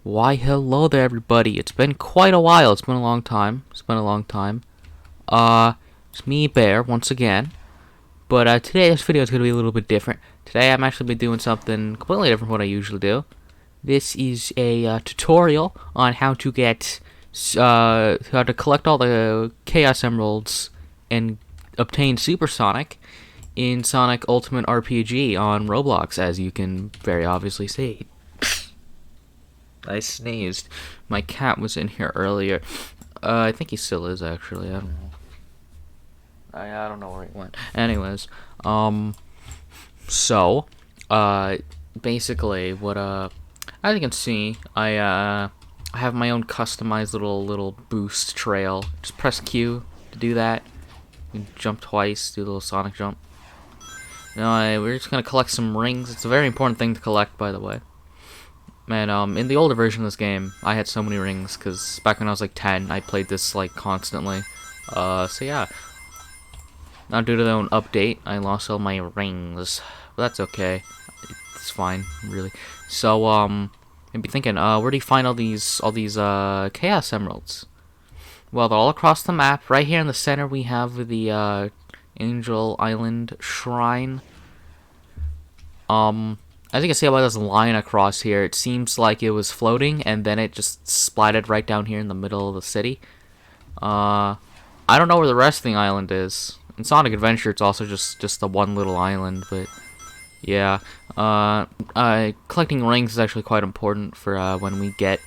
Why, hello there, everybody. It's been quite a while. It's been a long time. It's me, Bear, once again. But today, this video is going to be a little bit different. Today, I'm actually be doing something completely different from what I usually do. This is a tutorial on how to get, how to collect all the Chaos Emeralds and obtain Supersonic in Sonic Ultimate RPG on Roblox, as you can very obviously see. I sneezed. My cat was in here earlier. I think he still is, actually. I don't know. I don't know where he went. Anyways, so, basically, what, as you can see, I have my own customized little boost trail. Just press Q to do that. You can jump twice, do a little Sonic jump. Now, we're just gonna collect some rings. It's a very important thing to collect, by the way. And in the older version of this game, I had so many rings, because back when I was like 10, I played this like constantly. So yeah. Now due to their own update, I lost all my rings. But that's okay. It's fine, really. So, you'd be thinking, where do you find all these Chaos Emeralds? Well, they're all across the map. Right here in the center, we have the, Angel Island Shrine. As you can see by this line across here, it seems like it was floating, and then it just splatted right down here in the middle of the city. I don't know where the rest of the island is. In Sonic Adventure, it's also just the one little island, but yeah. Collecting rings is actually quite important for when we get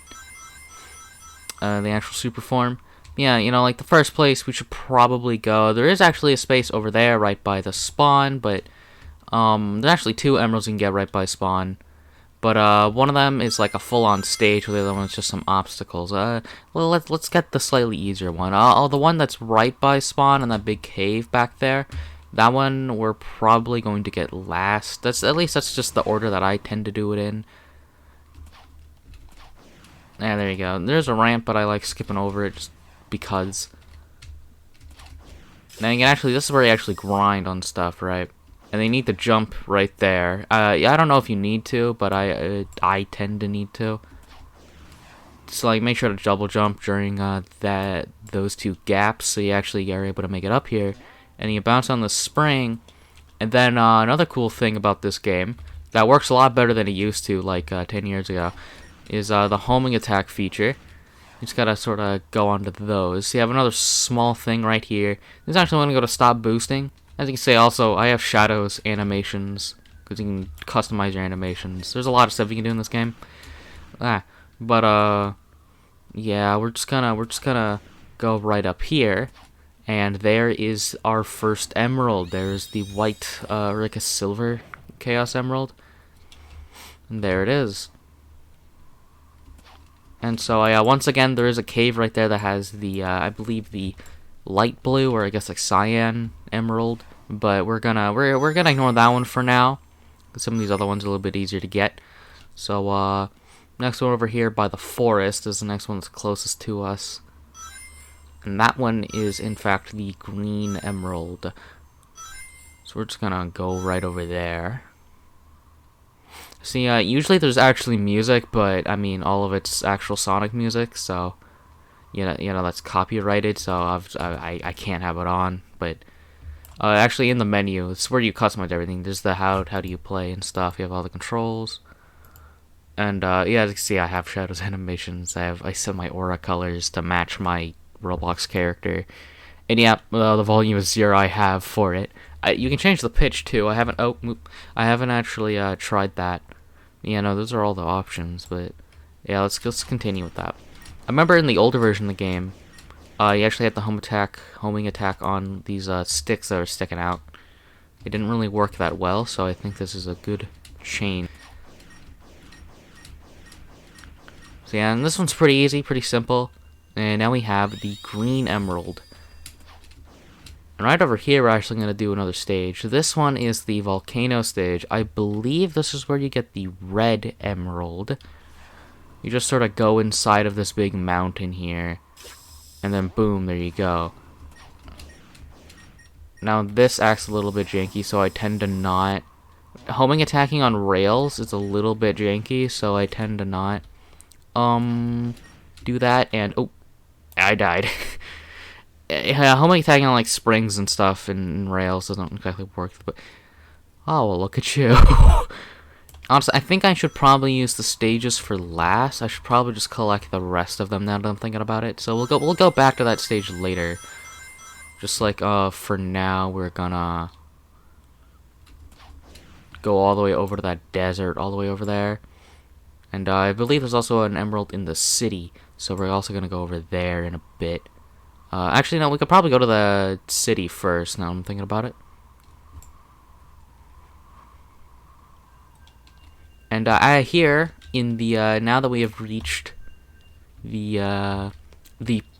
the actual super form. Yeah, you know, like the first place we should probably go. There is actually a space over there right by the spawn, but there's actually 2 emeralds you can get right by spawn. But one of them is like a full-on stage, while the other one is just some obstacles. Well, let's get the slightly easier one. The one that's right by spawn in that big cave back there, that one we're probably going to get last. At least that's just the order that I tend to do it in. Yeah, there you go. There's a ramp, but I like skipping over it just because. Now you can actually, this is where you actually grind on stuff, right? And they need to jump right there. Yeah, I don't know if you need to, but I tend to need to. So like, make sure to double jump during those 2 gaps, so you actually are able to make it up here. And you bounce on the spring. And then another cool thing about this game that works a lot better than it used to, like 10 years ago, is the homing attack feature. You just gotta sort of go onto those. So you have another small thing right here. This is actually when I go to stop boosting. As you can see, also, I have shadows animations, because you can customize your animations. There's a lot of stuff you can do in this game. Yeah, we're just gonna go right up here, and there is our first emerald. There's the white, or like a silver Chaos Emerald, and there it is. And so, once again, there is a cave right there that has the, I believe the light blue, or I guess like cyan emerald, but we're gonna ignore that one for now, because some of these other ones are a little bit easier to get. So next one over here by the forest is the next one that's closest to us, and that one is in fact the green emerald. So we're just gonna go right over there. See, usually there's actually music, but I mean all of it's actual Sonic music, so you know that's copyrighted, so I can't have it on. But actually in the menu, it's where you customize everything. There's the how do you play and stuff. You have all the controls, and yeah, as you can see, I have shadows animations. I set my aura colors to match my Roblox character, and yeah, the volume is 0 I have for it. You can change the pitch too. I haven't actually tried that. Yeah, no, those are all the options, but yeah, let's continue with that. I remember in the older version of the game, you actually had the homing attack on these sticks that are sticking out. It didn't really work that well, so I think this is a good change. So yeah, and this one's pretty easy, pretty simple. And now we have the green emerald. And right over here, we're actually going to do another stage. This one is the volcano stage. I believe this is where you get the red emerald. You just sort of go inside of this big mountain here, and then boom, there you go. Now this acts a little bit janky, so I tend to not homing attacking on rails is a little bit janky, so I tend to not do that, and oh, I died. Yeah, homing tagging on like springs and stuff and rails doesn't exactly work, but oh well, look at you. Honestly, I think I should probably use the stages for last. I should probably just collect the rest of them now that I'm thinking about it. So we'll go back to that stage later. Just like for now we're gonna go all the way over to that desert, all the way over there. And I believe there's also an emerald in the city, so we're also gonna go over there in a bit. Actually, no, we could probably go to the city first. Now I'm thinking about it. And I hear in the now that we have reached the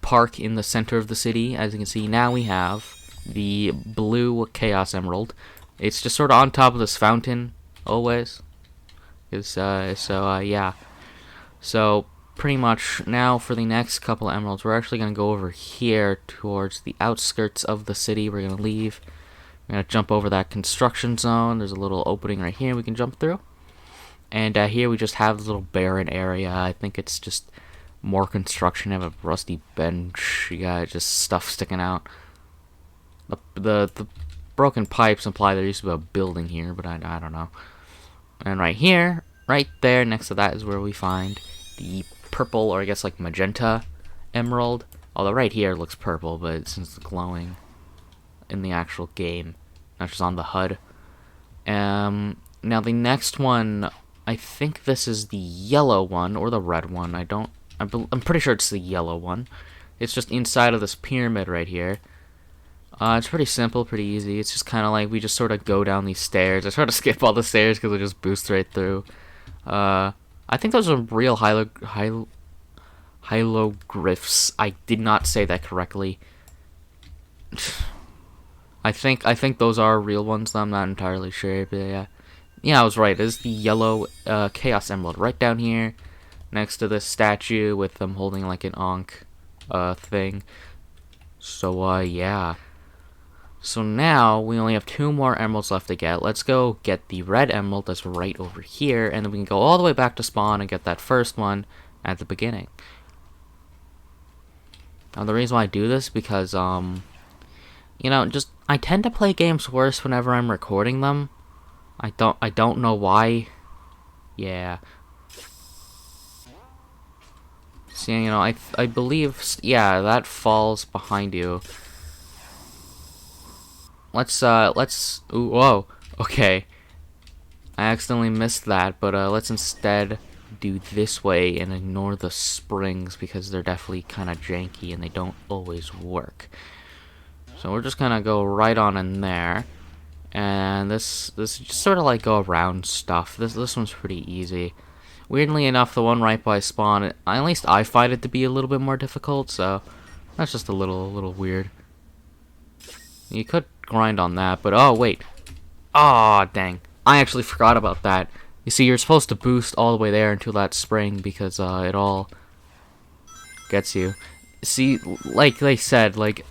park in the center of the city, as you can see, now we have the blue Chaos Emerald. It's just sort of on top of this fountain always. Yeah. So pretty much now for the next couple of emeralds, we're actually gonna go over here towards the outskirts of the city. We're gonna leave. We're gonna jump over that construction zone. There's a little opening right here we can jump through. And here we just have this little barren area. I think it's just more construction. You have a rusty bench. You got just stuff sticking out. The broken pipes imply there used to be a building here, but I don't know. And right here, right there, next to that is where we find the purple, or I guess like magenta emerald. Although right here it looks purple, but since it's glowing in the actual game, not just on the HUD. Now the next one, I think this is the yellow one or the red one. I'm pretty sure it's the yellow one. It's just inside of this pyramid right here. It's pretty simple, pretty easy. It's just kind of like we just sort of go down these stairs. I try to skip all the stairs because we just boost right through. I think those are real hieroglyphs. I did not say that correctly. I think those are real ones. I'm not entirely sure, but yeah. Yeah, I was right. It's the yellow Chaos Emerald right down here, next to this statue with them holding like an Ankh thing. So yeah. So now we only have 2 more emeralds left to get. Let's go get the red emerald that's right over here, and then we can go all the way back to spawn and get that first one at the beginning. Now the reason why I do this because you know, just I tend to play games worse whenever I'm recording them. I don't know why. Yeah. See, you know, I believe, yeah, that falls behind you. Let's ooh, whoa, okay. I accidentally missed that, but let's instead do this way and ignore the springs because they're definitely kind of janky and they don't always work. So we're just gonna go right on in there. And this just sort of like go around stuff. This one's pretty easy. Weirdly enough, the one right by spawn, at least I find it to be a little bit more difficult, so that's just a little weird. You could grind on that, but oh wait. Aw, dang. I actually forgot about that. You see, you're supposed to boost all the way there into that spring because it all gets you. See, like they said, like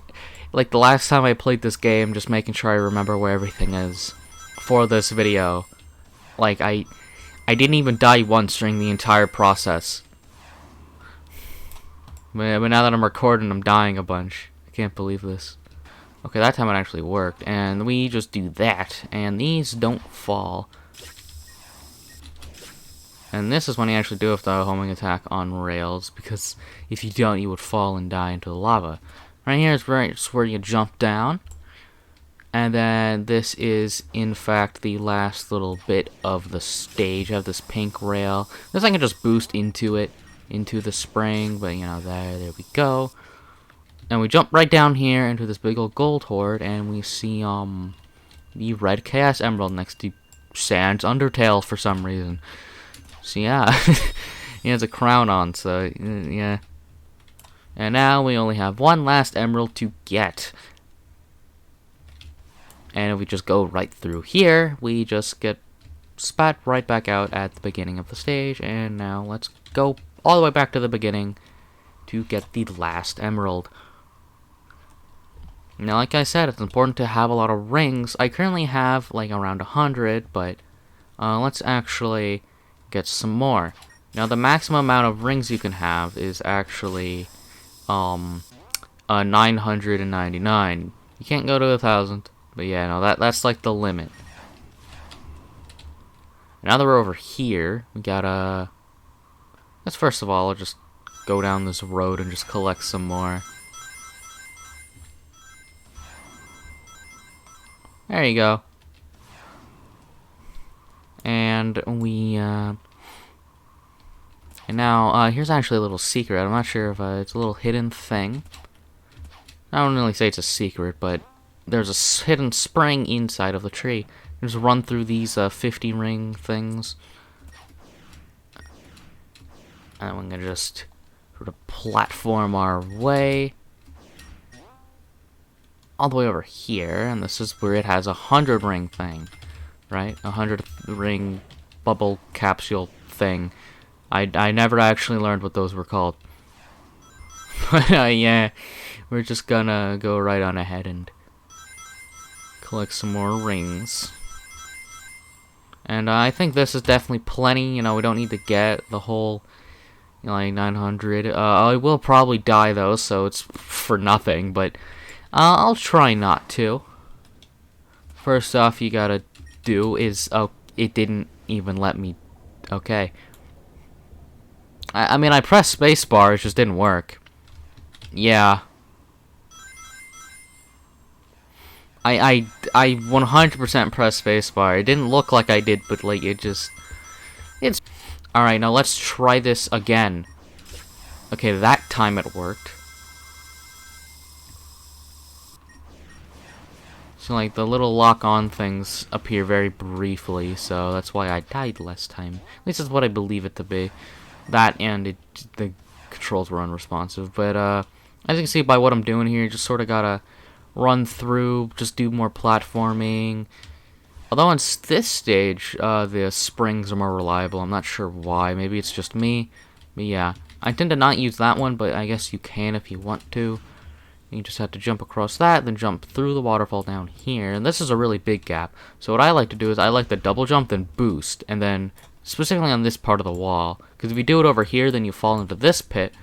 the last time I played this game, just making sure I remember where everything is for this video. Like, I didn't even die once during the entire process. But now that I'm recording, I'm dying a bunch. I can't believe this. Okay, that time it actually worked. And we just do that, and these don't fall. And this is when you actually do have the homing attack on rails, because if you don't, you would fall and die into the lava. Right here is where you jump down. And then this is, in fact, the last little bit of the stage. I have this pink rail. This I can just boost into it, into the spring. But, you know, there we go. And we jump right down here into this big old gold hoard. And we see, the red Chaos Emerald next to Sans Undertale for some reason. So, yeah. He has a crown on, so, yeah. And now we only have one last emerald to get. And if we just go right through here, we just get spat right back out at the beginning of the stage. And now let's go all the way back to the beginning to get the last emerald. Now, like I said, it's important to have a lot of rings. I currently have like around 100, but let's actually get some more. Now the maximum amount of rings you can have is actually 999. You can't go to 1,000, but yeah, no, that's like the limit. Now that we're over here, we gotta... Let's first of all, I'll just go down this road and just collect some more. There you go. And we, and now, here's actually a little secret. I'm not sure if it's a little hidden thing. I don't really say it's a secret, but there's a hidden spring inside of the tree. You just run through these 50 ring things. And we're gonna just sort of platform our way all the way over here, and this is where it has 100 ring thing, right? 100 ring bubble capsule thing. I never actually learned what those were called. But yeah, we're just gonna go right on ahead and collect some more rings. And I think this is definitely plenty. You know, we don't need to get the whole, you know, like 900. I will probably die though, so it's for nothing. But I'll try not to. First off, you gotta do is... Oh, it didn't even let me... Okay. I mean, I pressed spacebar, it just didn't work. Yeah. I 100% pressed spacebar. It didn't look like I did, but like, it just... It's... Alright, now let's try this again. Okay, that time it worked. So, like, the little lock-on things appear very briefly, so that's why I died last time. At least that's what I believe it to be. That and the controls were unresponsive. But, as you can see by what I'm doing here, you just sort of gotta run through, just do more platforming. Although on this stage, the springs are more reliable. I'm not sure why. Maybe it's just me. But yeah, I tend to not use that one, but I guess you can if you want to. You just have to jump across that, then jump through the waterfall down here. And this is a really big gap. So what I like to do is I like to double jump, then boost. And then, specifically on this part of the wall. Because if you do it over here, then you fall into this pit.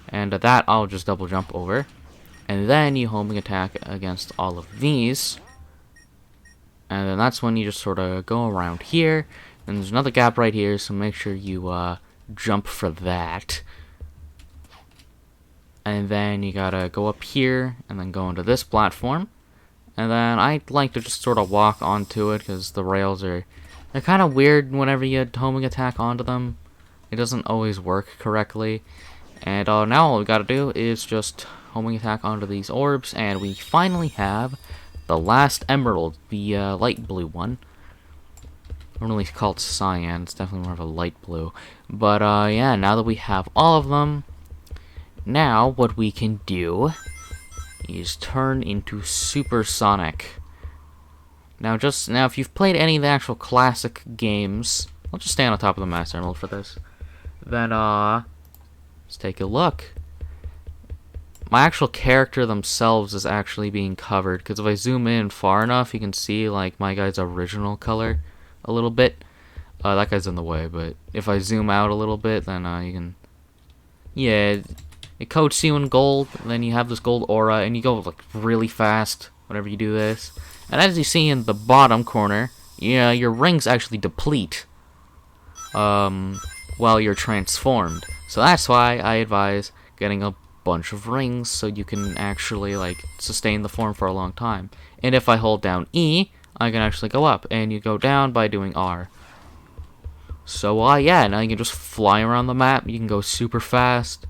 And at that, I'll just double jump over. And then you homing attack against all of these. And then that's when you just sort of go around here. And there's another gap right here, so make sure you jump for that. And then you gotta go up here, and then go into this platform. And then I like to just sort of walk onto it, because the rails they're kind of weird whenever you homing attack onto them. It doesn't always work correctly. And now all we gotta do is just homing attack onto these orbs, and we finally have the last emerald, the light blue one. I don't really call it cyan, it's definitely more of a light blue. But yeah, now that we have all of them, now what we can do is turn into supersonic. Now if you've played any of the actual classic games, I'll just stand on top of the Master Emerald for this. Then let's take a look. My actual character themselves is actually being covered, because if I zoom in far enough, you can see like my guy's original color a little bit. That guy's in the way, but if I zoom out a little bit, then you can... Yeah, it coats you in gold, and then you have this gold aura, and you go like really fast whenever you do this. And as you see in the bottom corner, yeah, your rings actually deplete while you're transformed. So that's why I advise getting a bunch of rings so you can actually like sustain the form for a long time. And if I hold down E, I can actually go up, and you go down by doing R. So yeah, now you can just fly around the map. You can go super fast.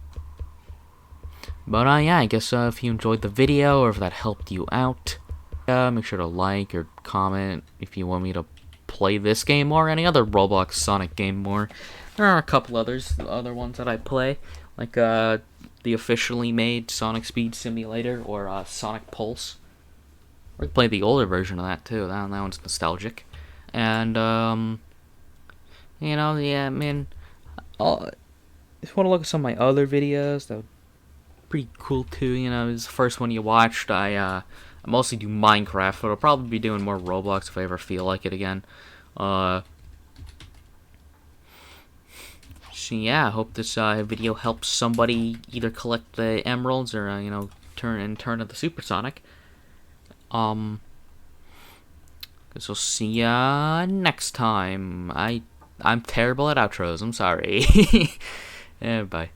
But yeah, I guess if you enjoyed the video or if that helped you out, make sure to like or comment if you want me to play this game or any other Roblox Sonic game more. There are a couple others, the other ones that I play, like the officially made Sonic Speed Simulator or Sonic Pulse. Or you can play the older version of that too. That one's nostalgic. And you know, yeah, man. If you want to look at some of my other videos, that would pretty cool too. You know, this is the first one you watched. I mostly do Minecraft, but I'll probably be doing more Roblox if I ever feel like it again. So yeah, I hope this video helps somebody either collect the emeralds or turn into the supersonic. Guess we'll see ya next time. I'm terrible at outros. I'm sorry. Yeah, bye.